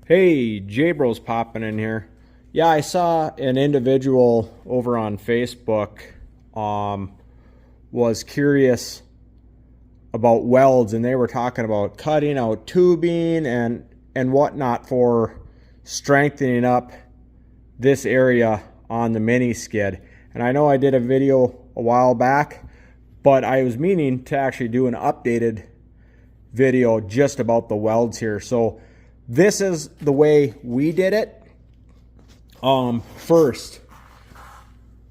Hey, J-Bros popping in here. Yeah, I saw an individual over on Facebook was curious about welds, and they were talking about cutting out tubing and whatnot for strengthening up this area on the mini skid. And I know I did a video a while back, but I was meaning to actually do an updated video just about the welds here. So this is the way we did it. First,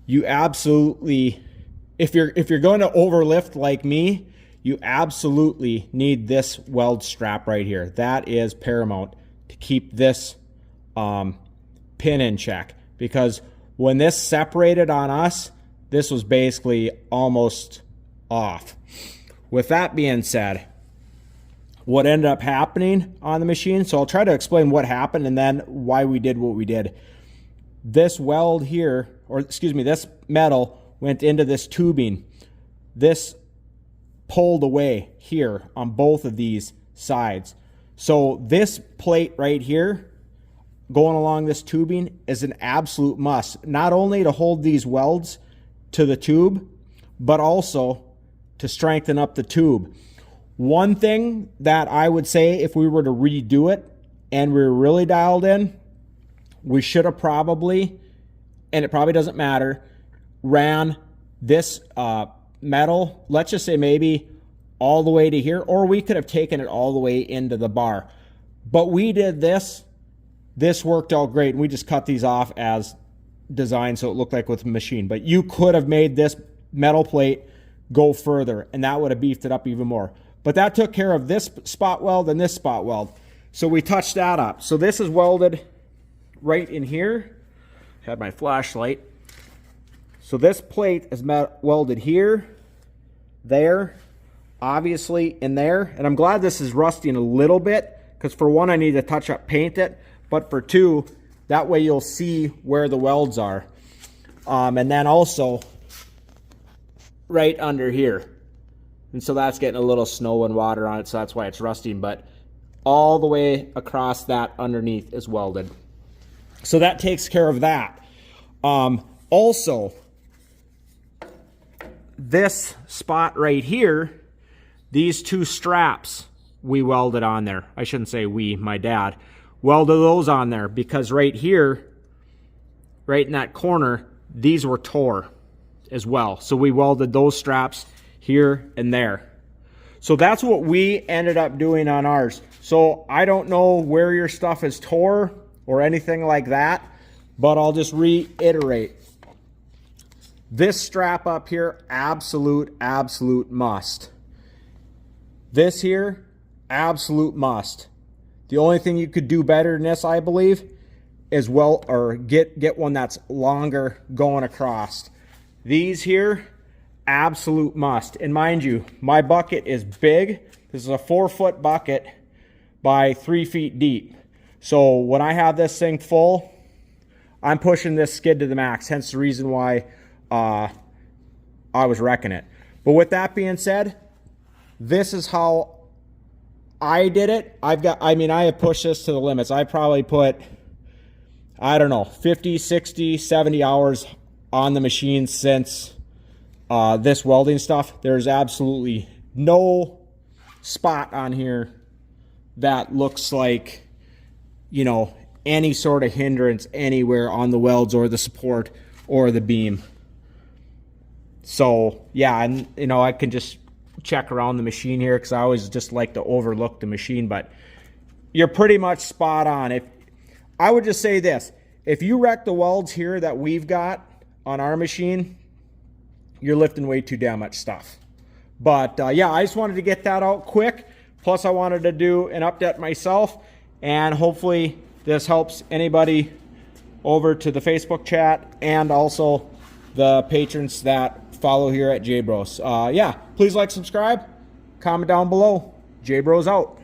you absolutely, if you're going to overlift like me, you absolutely need this weld strap right here. That is paramount to keep this pin in check, because when this separated on us, this was basically almost off. With that being said, what ended up happening on the machine, so I'll try to explain what happened and then why we did what we did. This weld here, or excuse me, this metal went into this tubing. This pulled away here on both of these sides. So this plate right here going along this tubing is an absolute must, not only to hold these welds to the tube, but also to strengthen up the tube. One thing that I would say, if we were to redo it and we were really dialed in, we should have probably, and it probably doesn't matter, ran this metal, let's just say maybe all the way to here, or we could have taken it all the way into the bar. But we did this. This worked out great. We just cut these off as designed so it looked like with a machine. But you could have made this metal plate go further, and that would have beefed it up even more. But that took care of this spot weld and this spot weld. So we touched that up. So this is welded right in here. Had my flashlight. So this plate is welded here, there, obviously in there. And I'm glad this is rusting a little bit, because for one, I need to touch up paint it. But for two, that way you'll see where the welds are. And then also right under here. And so that's getting a little snow and water on it, so that's why it's rusting. But all the way across that underneath is welded. So that takes care of that. Also, this spot right here, these two straps we welded on there. I shouldn't say we, my dad welded those on there, because right here, right in that corner, these were tore as well. So we welded those straps here and there. So that's what we ended up doing on ours. So I don't know where your stuff is tore or anything like that, but I'll just reiterate. This strap up here, absolute must. This here, absolute must. The only thing you could do better than this, I believe, is get one that's longer going across. These here, absolute must. And mind you, my bucket is big. This is a 4-foot bucket by 3 feet deep. So when I have this thing full, I'm pushing this skid to the max, hence the reason why I was wrecking it. But with that being said, this is how I did it. I have pushed this to the limits. I probably put, I don't know, 50, 60, 70 hours on the machine since this welding stuff. There's absolutely no spot on here that looks like, you know, any sort of hindrance anywhere on the welds or the support or the beam. So yeah, and you know, I can just check around the machine here, because I always just like to overlook the machine, but you're pretty much spot on. If I would just say this, if you wreck the welds here that we've got on our machine, you're lifting way too damn much stuff. But yeah, I just wanted to get that out quick. Plus I wanted to do an update myself, and hopefully this helps anybody over to the Facebook chat and also the patrons that follow here at J-Bros. Yeah, please like, subscribe, comment down below. J-Bros out.